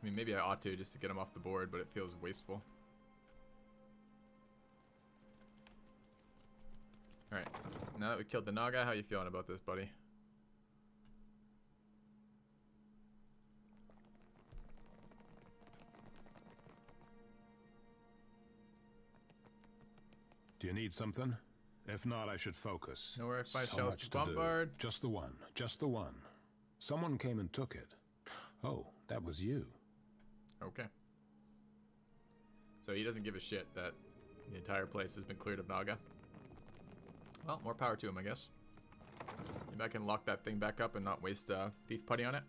mean, maybe I ought to just to get him off the board, but it feels wasteful. Alright, now that we killed the Naga, how you feeling about this, buddy? Do you need something? If not, I should focus. Nowhere if I So shall much to bombard. do. Just the one. Just the one. Someone came and took it. Oh, that was you. Okay. So he doesn't give a shit that the entire place has been cleared of Naga. Well, more power to him, I guess. Maybe I can lock that thing back up and not waste thief putty on it.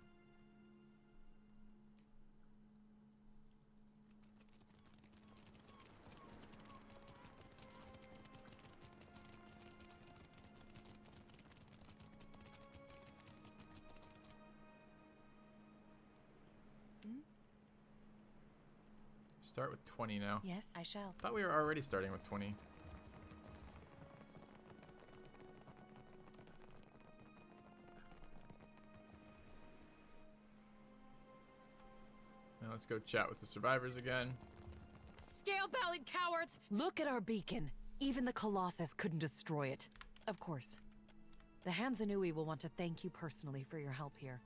Start with 20 now. Yes, I shall. Thought we were already starting with 20. Now let's go chat with the survivors again. Scale-bellied cowards! Look at our beacon. Even the Colossus couldn't destroy it. Of course. The Hanzanui will want to thank you personally for your help here.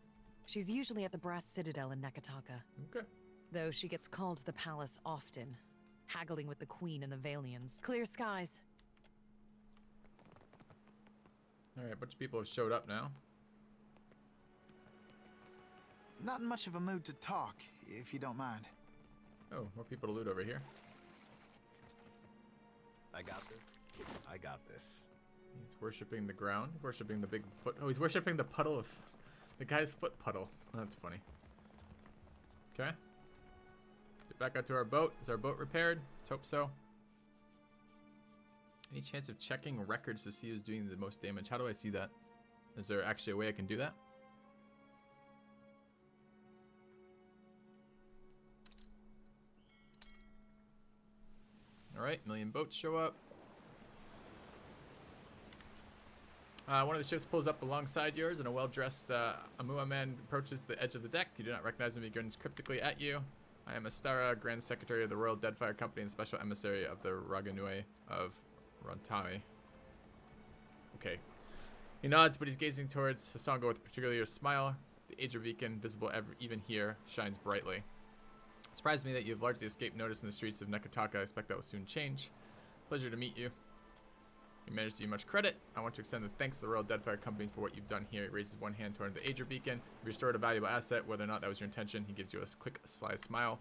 She's usually at the Brass Citadel in Nakataka. Okay. Though she gets called to the palace often, haggling with the Queen and the Valians. Clear skies. Alright, a bunch of people have showed up now. Not in much of a mood to talk, if you don't mind. Oh, more people to loot over here. I got this. I got this. He's worshipping the ground, worshipping the big foot. Oh, he's worshipping the puddle of the guy's foot puddle. That's funny. Okay. Get back out to our boat. Is our boat repaired? Let's hope so. Any chance of checking records to see who's doing the most damage? How do I see that? Is there actually a way I can do that? Alright, million boats show up. One of the ships pulls up alongside yours, and a well-dressed Amua man approaches the edge of the deck. You do not recognize him. He grins cryptically at you. I am Astara, Grand Secretary of the Royal Deadfire Company and Special Emissary of the Raganui of Rantami. Okay. He nods, but he's gazing towards Hasanga with a peculiar smile. The Ager beacon, visible even here, shines brightly. It surprised me that you have largely escaped notice in the streets of Nekataka. I expect that will soon change. Pleasure to meet you. You managed to do much credit. I want to extend the thanks to the Royal Deadfire Company for what you've done here. He raises one hand toward the Ager beacon. You restored a valuable asset, whether or not that was your intention. He gives you a quick, sly smile.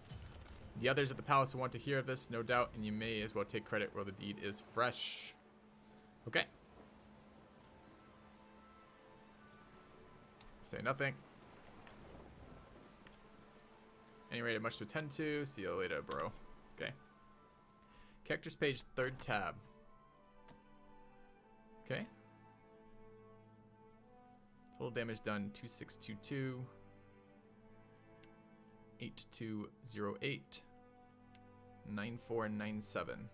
The others at the palace will want to hear of this, no doubt, and you may as well take credit where the deed is fresh. Okay. Say nothing. Any rated much to attend to. See you later, bro. Okay. Characters page, 3rd tab. Okay. Total damage done 2622. 8208. 9497.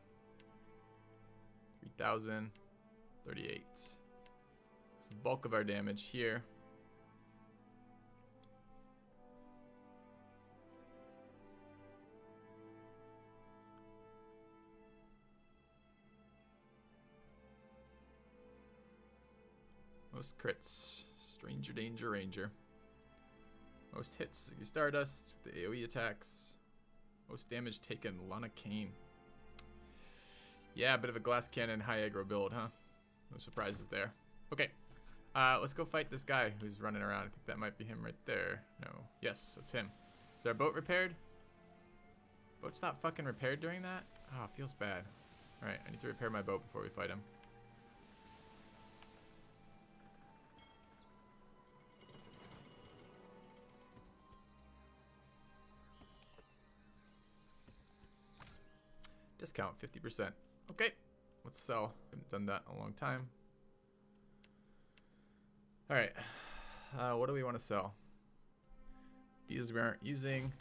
3038. It's the bulk of our damage here. Most crits, Stranger Danger Ranger. Most hits, Ziggy Stardust, the AoE attacks. Most damage taken, Lana Kane. Yeah, a bit of a glass cannon, high aggro build, huh? No surprises there. Okay, let's go fight this guy who's running around. I think that might be him right there. No, yes, that's him. Is our boat repaired? Boat's not fucking repaired during that? Oh, it feels bad. Alright, I need to repair my boat before we fight him. Discount 50%. Okay, let's sell. Haven't done that in a long time. All right, what do we want to sell? These we aren't using.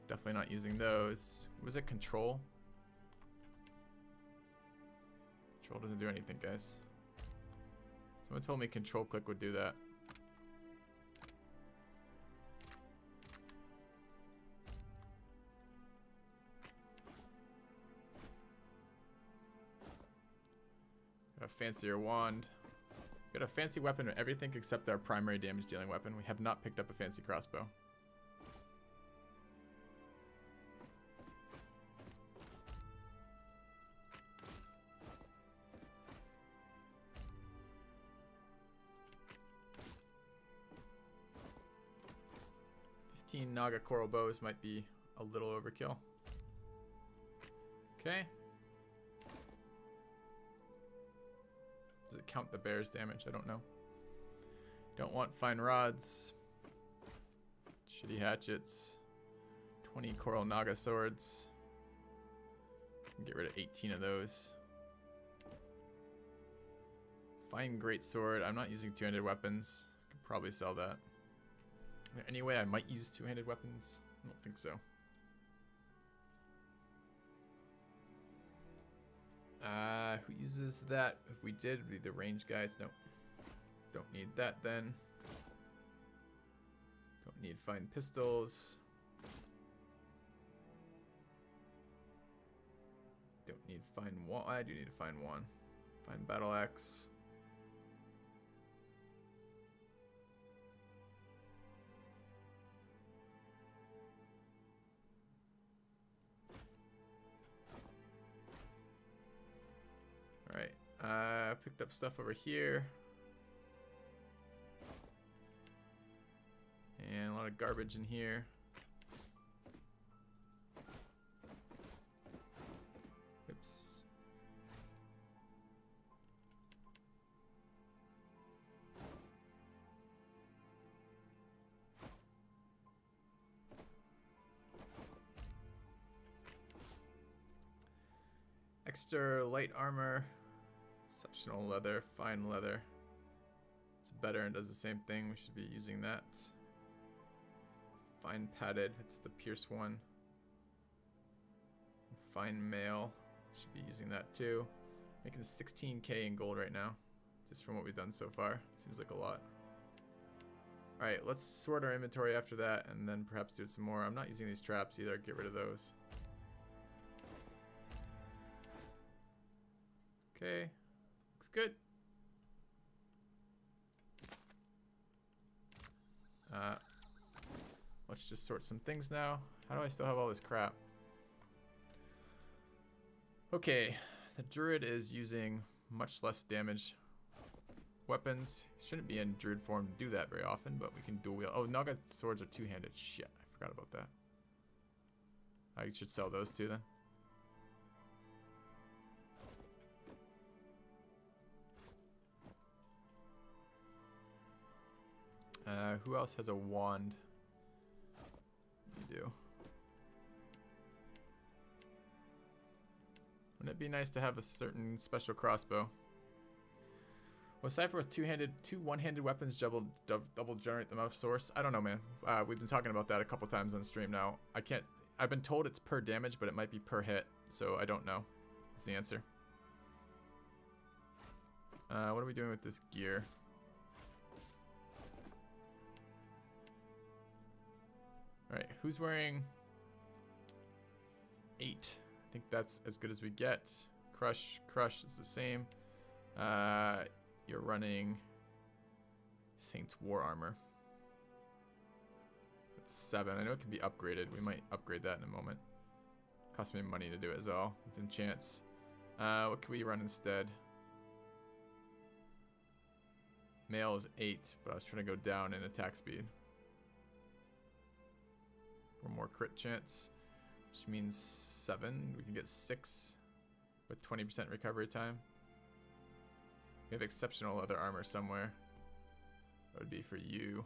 Definitely not using those. Was it control? Control doesn't do anything, guys. Someone told me control click would do that. A fancier wand. We got a fancy weapon with everything except our primary damage dealing weapon. We have not picked up a fancy crossbow. Naga coral bows might be a little overkill. Okay. Does it count the bear's damage? I don't know. Don't want fine rods. Shitty hatchets. 20 coral naga swords. Get rid of 18 of those. Fine great sword. I'm not using two-handed weapons. Could probably sell that. Any way I might use two-handed weapons? I don't think so. Who uses that? If we did, it'd be the range guys. No. Don't need that then. Don't need fine pistols. Don't need fine one. I do need to find one. Fine battle axe. Alright, picked up stuff over here. And a lot of garbage in here. Oops. Extra light armor. Exceptional leather, fine leather. It's better and does the same thing. We should be using that. Fine padded, it's the pierce one. Fine mail, should be using that too. Making 16k in gold right now, just from what we've done so far. Seems like a lot. Alright, let's sort our inventory after that and then perhaps do some more. I'm not using these traps either, get rid of those. Okay. Good. Let's just sort some things now. How do I still have all this crap? Okay, the druid is using much less damage weapons. He shouldn't be in druid form to do that very often, but we can dual wield. Oh, Naga swords are two-handed. Shit, I forgot about that. I should sell those too then. Who else has a wand? You do. Wouldn't it be nice to have a certain special crossbow? Will Cypher with two one-handed weapons double generate the most source? I don't know, man. We've been talking about that a couple times on stream now. I've been told it's per damage, but it might be per hit, so I don't know. Is the answer. What are we doing with this gear? Alright, who's wearing 8? I think that's as good as we get. Crush is the same. You're running Saint's War Armor. That's 7. I know it can be upgraded. We might upgrade that in a moment. Cost me money to do it as well with enchants. What can we run instead? Mail is 8, but I was trying to go down in attack speed. Or more crit chance, which means 7. We can get 6 with 20% recovery time. We have exceptional leather armor somewhere. That would be for you.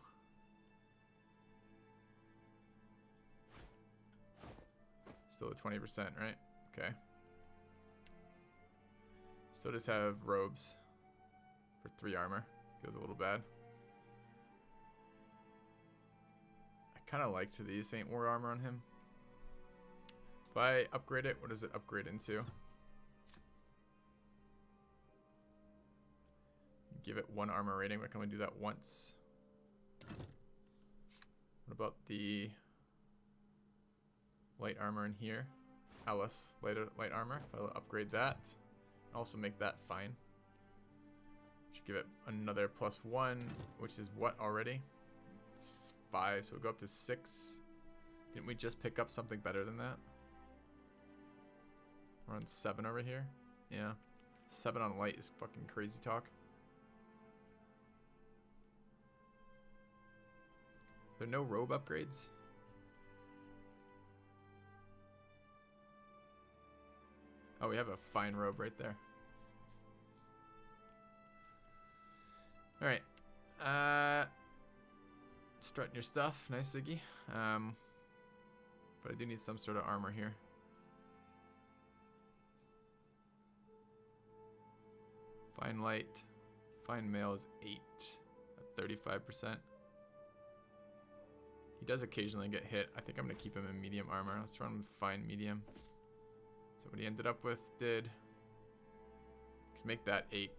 Still at 20%, right? Okay. Still just have robes for 3 armor. Feels a little bad. Kind of liked the Saint War armor on him. If I upgrade it, what does it upgrade into? Give it 1 armor rating. We can only do that once. What about the light armor in here? Alice light armor. If I upgrade that, also make that fine. Should give it another +1, which is what already? It's 5, so we'll go up to 6. Didn't we just pick up something better than that? We're on 7 over here. Yeah. 7 on light is fucking crazy talk. There are no robe upgrades? Oh, we have a fine robe right there. Alright. Strutting your stuff. Nice, Ziggy. But I do need some sort of armor here. Fine light. Fine mail is 8 at 35%. He does occasionally get hit. I think I'm going to keep him in medium armor. Let's run with fine medium. So what he ended up with did... Can make that 8.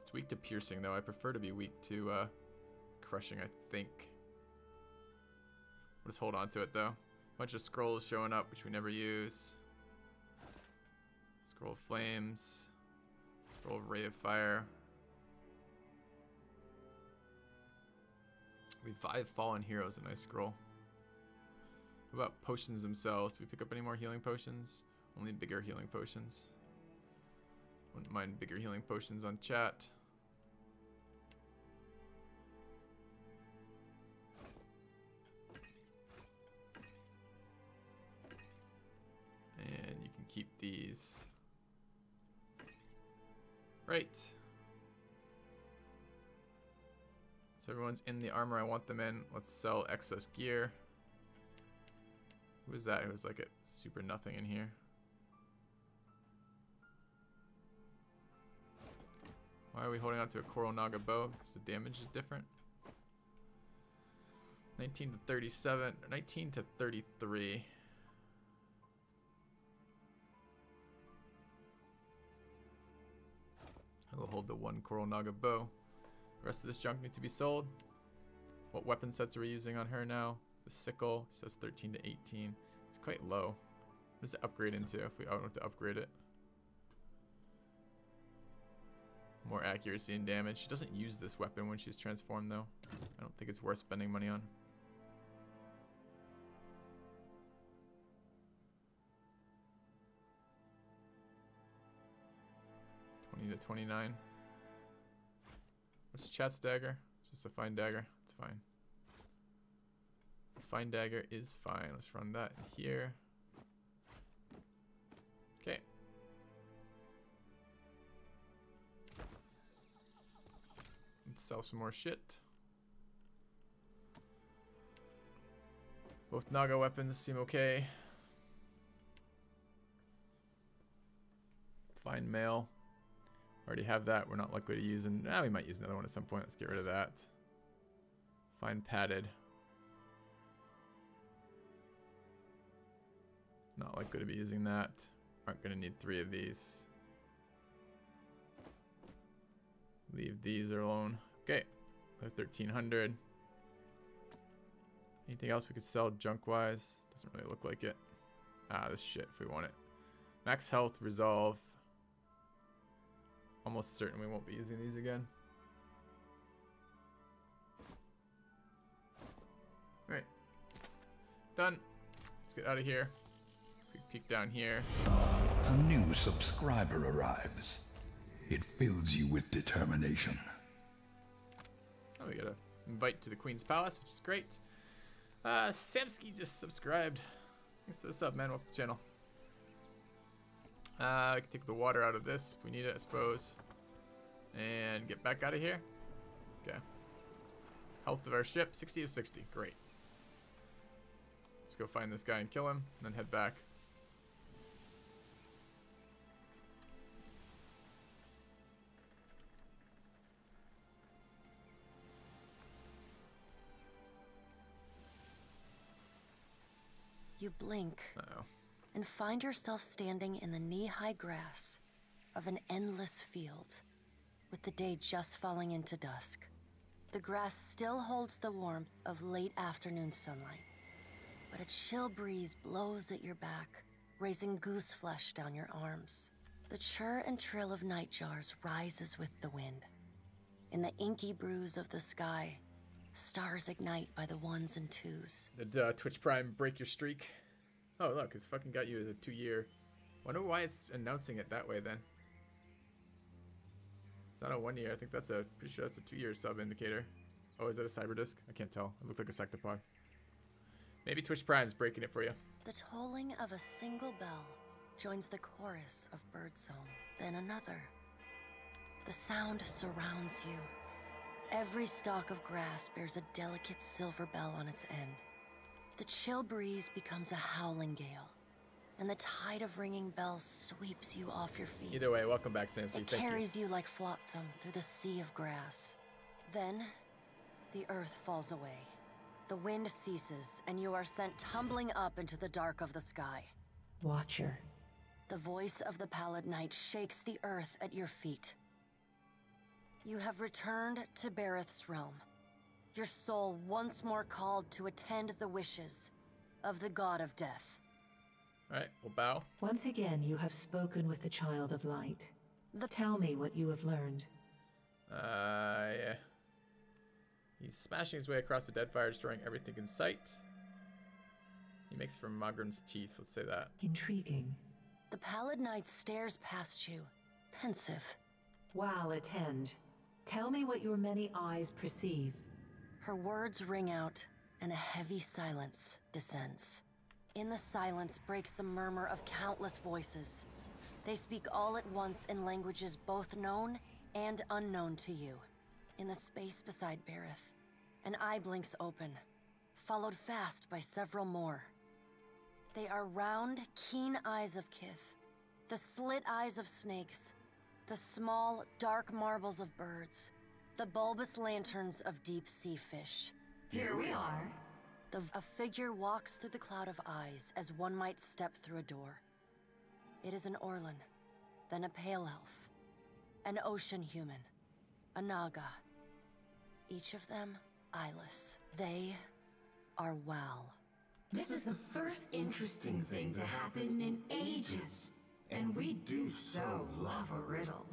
It's weak to piercing, though. I prefer to be weak to crushing, I think. We'll just hold on to it, though. Bunch of scrolls showing up, which we never use. Scroll of Flames. Scroll of Ray of Fire. Revive Fallen Heroes, a nice scroll. What about potions themselves? Do we pick up any more healing potions? Only bigger healing potions. Wouldn't mind bigger healing potions on chat. And you can keep these. Right. So everyone's in the armor I want them in. Let's sell excess gear. Who is that? Who's like a super nothing in here? Why are we holding on to a Coral Naga bow? Because the damage is different. 19 to 37, 19 to 33. I will hold the 1 Coral Naga bow. The rest of this junk needs to be sold. What weapon sets are we using on her now? The sickle says 13 to 18. It's quite low. What does it upgrade into if we want to upgrade it? More accuracy and damage. She doesn't use this weapon when she's transformed, though. I don't think it's worth spending money on. To 29. What's chat's dagger? It's just a fine dagger. It's fine. A fine dagger is fine. Let's run that here. Okay. Let's sell some more shit. Both Naga weapons seem okay. Fine mail. Already have that. We're not likely to use it. We might use another one at some point. Let's get rid of that. Fine padded. Not likely to be using that. Aren't going to need 3 of these. Leave these alone. Okay. 1300. Anything else we could sell junk-wise? Doesn't really look like it. Ah, this shit if we want it. Max health, resolve. Almost certain we won't be using these again. Alright. Done. Let's get out of here. Quick peek down here. A new subscriber arrives. It fills you with determination. Oh, we got an invite to the Queen's Palace, which is great. Samsky just subscribed. Thanks for the sub, man. Welcome to the channel. I can take the water out of this if we need it, I suppose. And get back out of here. Okay. Health of our ship, 60 to 60. Great. Let's go find this guy and kill him, and then head back. You blink. Uh-oh. And find yourself standing in the knee-high grass of an endless field, with the day just falling into dusk. The grass still holds the warmth of late afternoon sunlight, but a chill breeze blows at your back, raising goose flesh down your arms. The chirr and trill of nightjars rises with the wind, In the inky bruise of the sky, stars ignite by the ones and twos. Did Twitch Prime break your streak? Oh, look, it's fucking got you as a 2-year. Wonder why it's announcing it that way then. It's not a 1 year. I think that's pretty sure that's a 2-year sub indicator. Oh, is that a Cyberdisk? I can't tell. It looked like a Sectopod. Maybe Twitch Prime's breaking it for you. The tolling of a single bell joins the chorus of birdsong, then another. The sound surrounds you. Every stalk of grass bears a delicate silver bell on its end. The chill breeze becomes a howling gale, and the tide of ringing bells sweeps you off your feet. Either way, welcome back, Samsy. It carries you like flotsam through the sea of grass. Then, the earth falls away. The wind ceases, and you are sent tumbling up into the dark of the sky. Watcher. The voice of the pallid night shakes the earth at your feet. You have returned to Bareth's realm. Your soul once more called to attend the wishes of the god of death. Alright, we'll bow. Once again, you have spoken with the Child of Light. Tell me what you have learned. Yeah. He's smashing his way across the Deadfire, destroying everything in sight. He makes for Mogren's teeth, let's say that. Intriguing. The pallid knight stares past you, pensive. While attend. Tell me what your many eyes perceive. Her words ring out, and a heavy silence descends. In the silence breaks the murmur of countless voices. They speak all at once in languages both known and unknown to you. In the space beside Bareth, an eye blinks open, followed fast by several more. They are round, keen eyes of Kith, the slit eyes of snakes, the small, dark marbles of birds, the bulbous lanterns of deep-sea fish. Here we are. A figure walks through the cloud of eyes as one might step through a door. It is an Orlan, then a pale elf, an ocean human, a Naga. Each of them eyeless. They are Wal. This is the first interesting thing to happen in ages. And we do so love a riddle.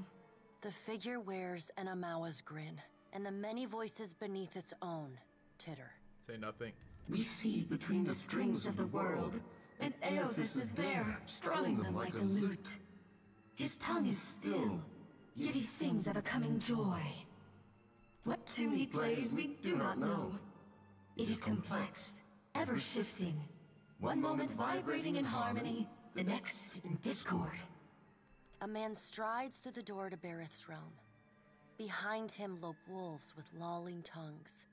The figure wears an Amawa's grin, and the many voices beneath its own titter. Say nothing. We see between the strings of the world, and Eothas is there, strumming them like a lute. His tongue is still, yet he sings of a coming joy. What tune he plays, we do not know. It is complex, ever-shifting. One moment vibrating in harmony, the next in discord. A man strides through the door to Bareth's realm. Behind him lope wolves with lolling tongues,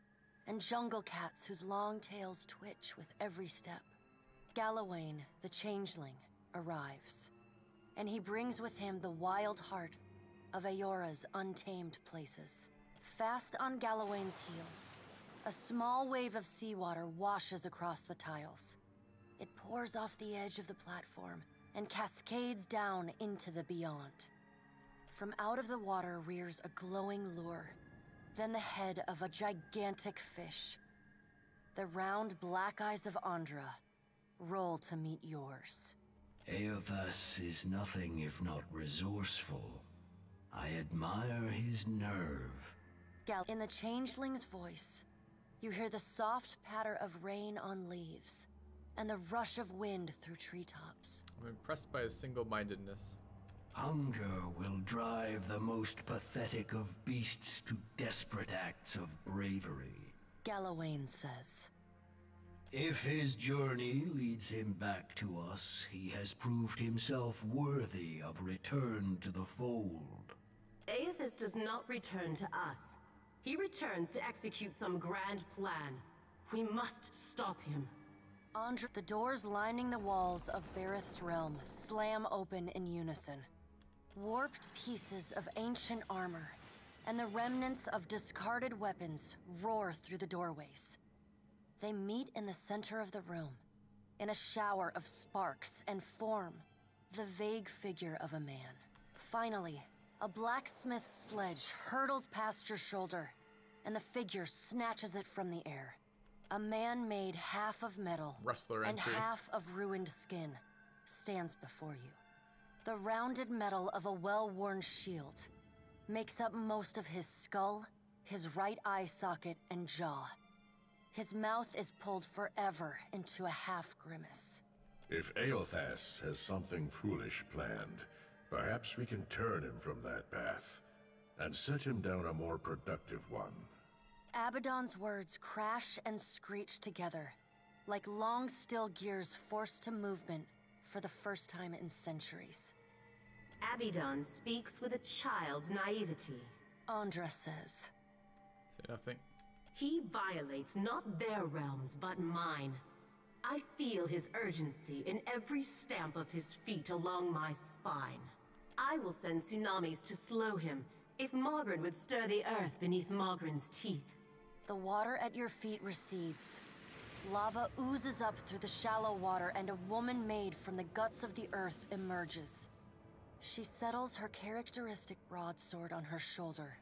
and jungle cats whose long tails twitch with every step. Galawain, the changeling, arrives, and he brings with him the wild heart of Aora's untamed places. Fast on Galawain's heels, a small wave of seawater washes across the tiles. It pours off the edge of the platform and cascades down into the beyond. From out of the water rears a glowing lure, then the head of a gigantic fish. The round black eyes of Andra roll to meet yours. Eothas is nothing if not resourceful. I admire his nerve. In the changeling's voice, you hear the soft patter of rain on leaves and the rush of wind through treetops. I'm impressed by his single-mindedness. Hunger will drive the most pathetic of beasts to desperate acts of bravery. Galawain says. If his journey leads him back to us, he has proved himself worthy of return to the fold. Eothas does not return to us. He returns to execute some grand plan. We must stop him. Andra, the doors lining the walls of Bareth's realm slam open in unison. Warped pieces of ancient armor and the remnants of discarded weapons roar through the doorways. They meet in the center of the room, in a shower of sparks and form the vague figure of a man. Finally, a blacksmith's sledge hurtles past your shoulder, and the figure snatches it from the air. A man made half of metal and half of ruined skin stands before you. The rounded metal of a well-worn shield makes up most of his skull his right eye socket and jaw. His mouth is pulled forever into a half grimace. If Eothas has something foolish planned, perhaps we can turn him from that path and set him down a more productive one. Abaddon's words crash and screech together, like long steel gears forced to movement for the first time in centuries. Abaddon speaks with a child's naivety. Andra says. Say nothing. He violates not their realms, but mine. I feel his urgency in every stamp of his feet along my spine. I will send tsunamis to slow him, if Mogren would stir the earth beneath Mogren's teeth. The water at your feet recedes. Lava oozes up through the shallow water, and a woman made from the guts of the earth emerges. She settles her characteristic broadsword on her shoulder,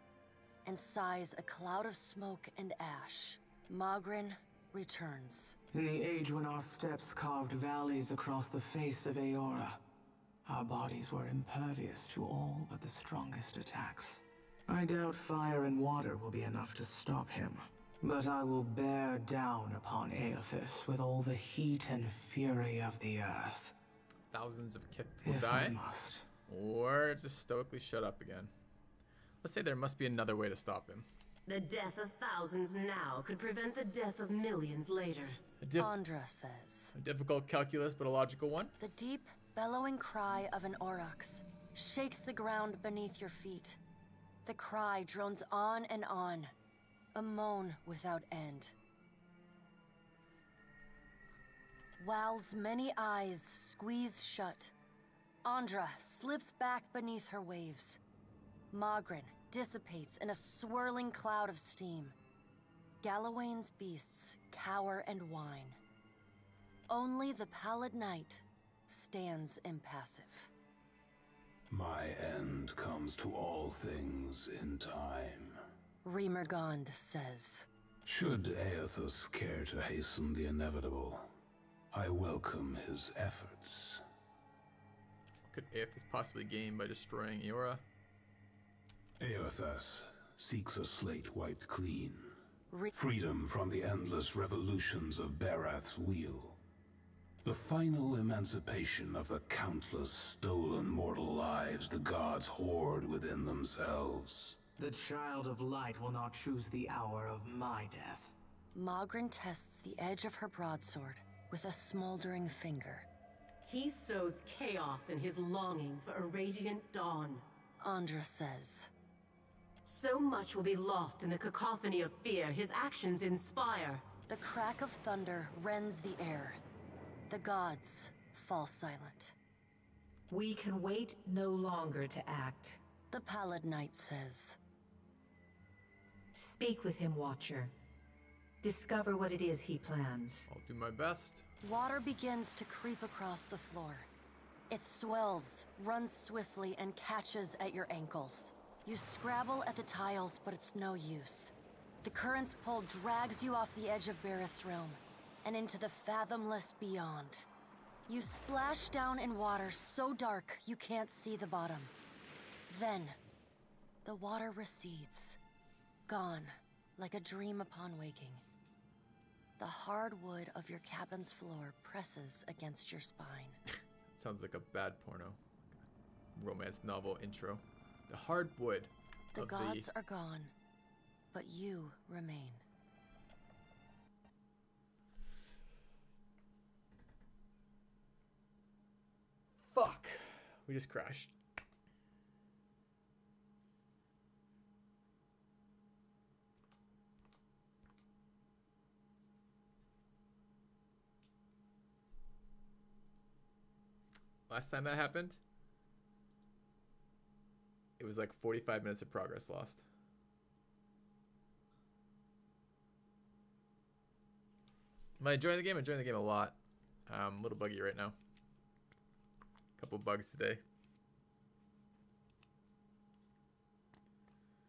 and sighs a cloud of smoke and ash. Mogren returns. In the age when our steps carved valleys across the face of Eora, our bodies were impervious to all but the strongest attacks. I doubt fire and water will be enough to stop him, but I will bear down upon Eothas with all the heat and fury of the earth. Thousands of Kith will If die. I must. Or just stoically shut up again. Let's say there must be another way to stop him. The death of thousands now could prevent the death of millions later. Andra says. A difficult calculus, but a logical one. The deep, bellowing cry of an aurochs shakes the ground beneath your feet. The cry drones on and on, a moan without end. Wal's many eyes squeeze shut. Andra slips back beneath her waves. Mogren dissipates in a swirling cloud of steam. Galawain's beasts cower and whine. Only the pallid night stands impassive. My end comes to all things in time. Remergond says. Should Eothas care to hasten the inevitable, I welcome his efforts. What could Aethys possibly gain by destroying Eora? Eothas seeks a slate wiped clean. Freedom from the endless revolutions of Barath's wheel. The final emancipation of the countless stolen mortal lives the gods hoard within themselves. The Child of Light will not choose the hour of my death. Mogren tests the edge of her broadsword with a smoldering finger. He sows chaos in his longing for a radiant dawn. Andra says. So much will be lost in the cacophony of fear his actions inspire. The crack of thunder rends the air. The gods fall silent. We can wait no longer to act. The pallid knight says. Speak with him, Watcher. Discover what it is he plans. I'll do my best. Water begins to creep across the floor. It swells, runs swiftly, and catches at your ankles. You scrabble at the tiles, but it's no use. The current's pull drags you off the edge of Barath's realm, and into the fathomless beyond. You splash down in water so dark you can't see the bottom. Then, the water recedes, gone like a dream upon waking. The hard wood of your cabin's floor presses against your spine. Sounds like a bad porno. Romance novel intro. The hard wood. The gods are gone, but you remain. Fuck. We just crashed. Last time that happened, it was like 45 minutes of progress lost. Am I enjoying the game? I'm enjoying the game a lot. A little buggy right now. Couple bugs today.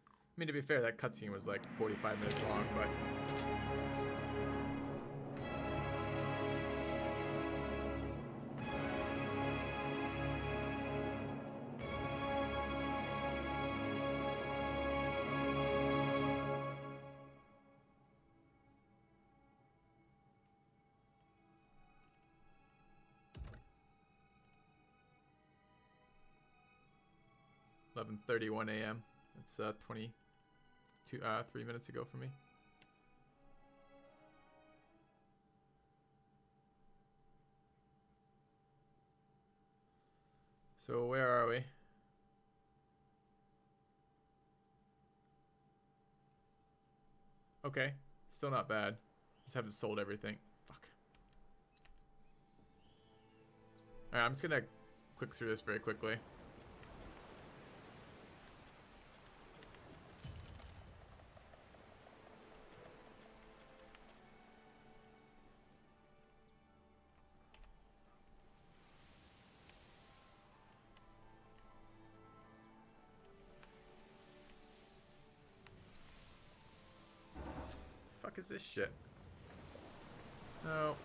I mean, to be fair, that cutscene was like 45 minutes long, but... 11:31 a.m. It's 3 minutes ago for me. So where are we? Okay, still not bad. Just haven't sold everything. Fuck. Alright, I'm just gonna click through this very quickly. Fuck is this shit? No.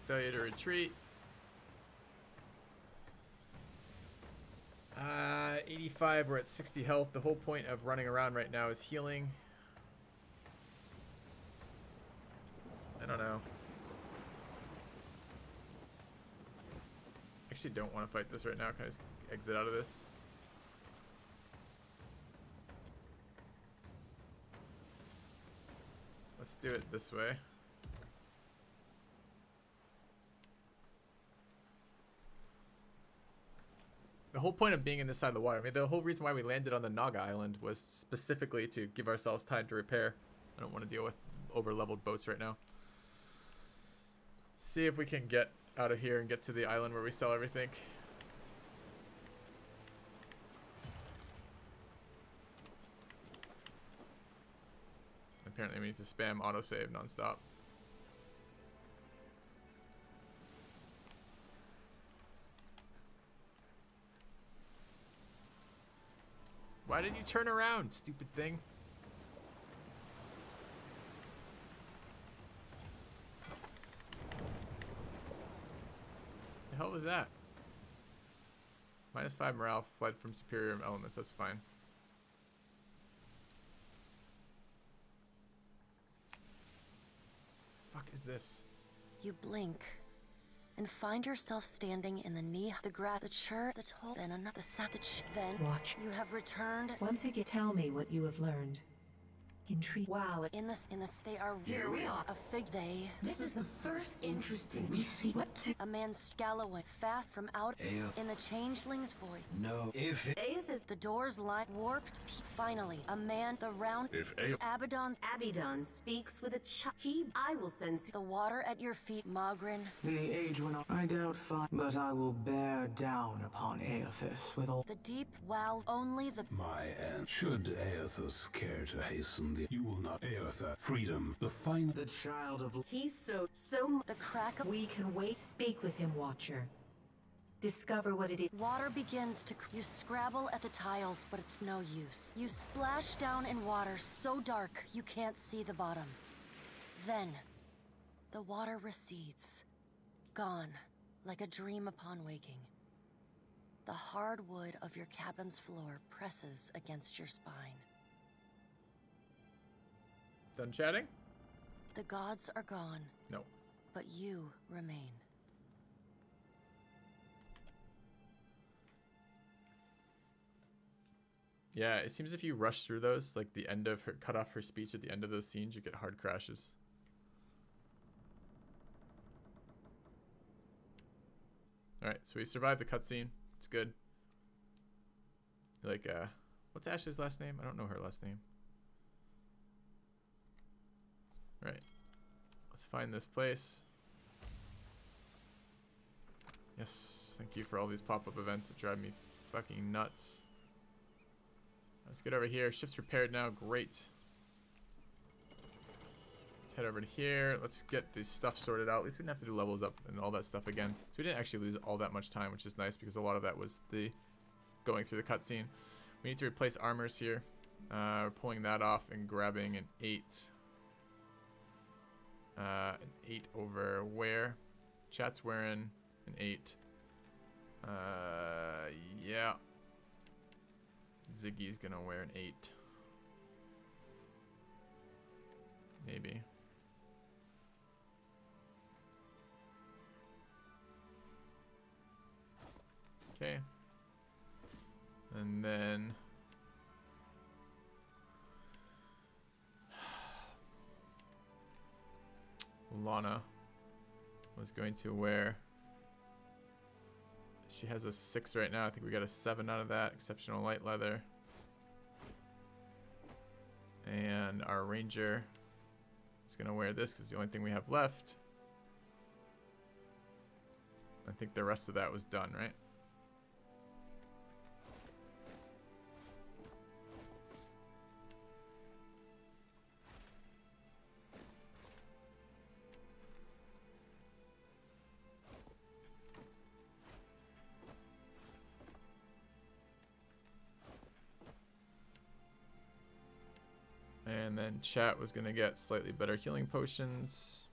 Failure to retreat. 85, we're at 60 health. The whole point of running around right now is healing. I don't know. Actually don't want to fight this right now. Can I just exit out of this? Let's do it this way. The whole point of being in this side of the water, I mean, the whole reason why we landed on the Naga Island was specifically to give ourselves time to repair. I don't want to deal with over-leveled boats right now. See if we can get out of here and get to the island where we sell everything. Apparently we need to spam autosave nonstop. Why did you turn around, stupid thing? The hell was that? -5 morale, fled from superior elements, that's fine. Fuck is this? You blink and find yourself standing in the knee, the grass, the church, the toll, then another, the savage, then Watch. You have returned. Once again, tell me what you have learned. Intrigue. Wow. In this, they are. Here we are. A fig day. This is the first interesting we see. What to? A man scallowing fast from out in the changeling's void. No. If Aethys, the doors line warped. Finally, a man, the round. If Abaddon speaks with a I will send the water at your feet, Mogren. In the age when I doubt fire, but I will bear down upon Aethys with all the deep wow. Only the my end. Should Aethys care to hasten the, you will not Aether. Freedom, the final. The child of. He's so the crack of. We can wait. Speak with him, Watcher. Discover what it is. Water begins to. You scrabble at the tiles, but it's no use. You splash down in water so dark you can't see the bottom. Then, the water recedes. Gone, like a dream upon waking. The hard wood of your cabin's floor presses against your spine. Done chatting? The gods are gone. No. But you remain. Yeah, it seems if you rush through those, like the end of her, cut off her speech at the end of those scenes, you get hard crashes. Alright, so we survived the cutscene. It's good. Like, what's Ash's last name? I don't know her last name. Alright. Let's find this place. Yes, thank you for all these pop-up events that drive me fucking nuts. Let's get over here. Ship's repaired now. Great. Let's head over to here. Let's get this stuff sorted out. At least we didn't have to do levels up and all that stuff again. So we didn't actually lose all that much time, which is nice because a lot of that was the going through the cutscene. We need to replace armors here. We're pulling that off and grabbing an 8. An 8 over where? Chat's wearing an 8. Yeah. Ziggy's gonna wear an 8. Maybe. Okay. And then Lana was going to wear, she has a 6 right now. I think we got a 7 out of that. Exceptional light leather. And our ranger is going to wear this because it's the only thing we have left. I think the rest of that was done, right? And then chat was going to get slightly better healing potions.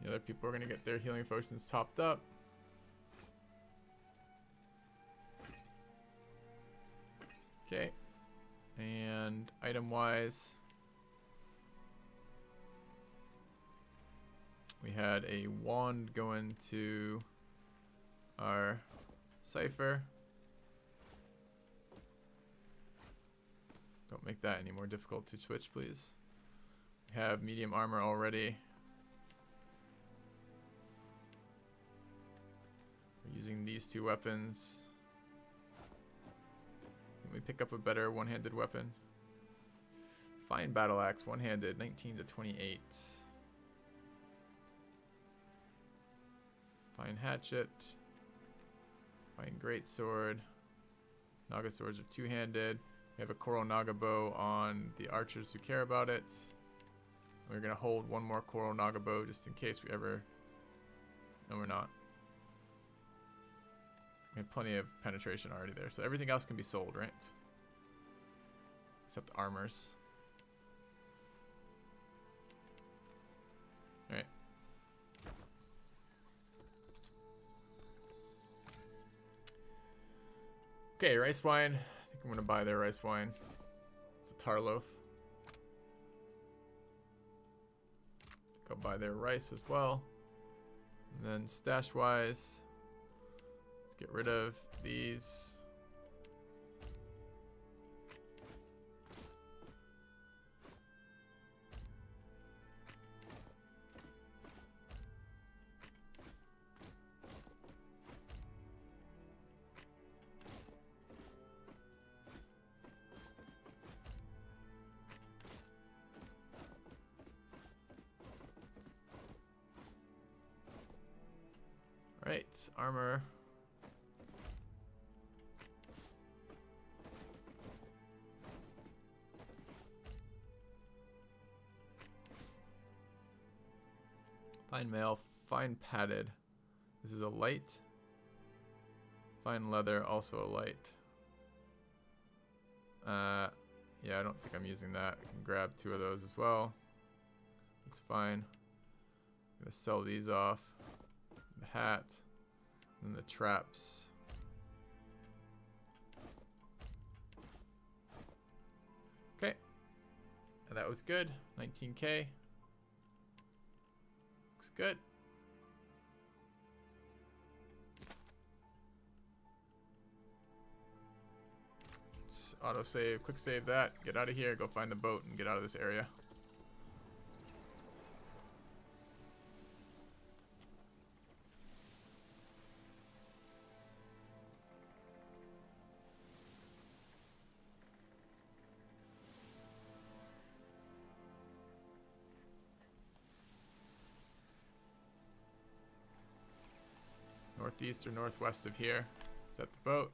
The other people are going to get their healing potions topped up. Okay. And item-wise, we had a wand going to our Cypher. Don't make that any more difficult to switch, please. We have medium armor already. We're using these 2 weapons. Can we pick up a better one-handed weapon? Fine battle axe, one-handed, 19 to 28. Fine hatchet. Fine greatsword. Naga swords are two-handed. We have a coral naga bow on the archers who care about it. We're gonna hold one more coral naga bow just in case we ever. No, we're not. We have plenty of penetration already there, so everything else can be sold, right? Except armors. All right. Okay, rice wine. I think I'm gonna buy their rice wine. It's a tar loaf. I'll buy their rice as well. And then stash wise, let's get rid of these. Right, armor. Fine mail, fine padded. This is a light. Fine leather, also a light. Yeah, I don't think I'm using that. I can grab 2 of those as well. Looks fine. I'm gonna sell these off. The hat, and the traps. Okay, and that was good. 19K. Looks good. Let's auto save, quick save that. Get out of here, go find the boat, and get out of this area. Northeast or northwest of here. Set the boat.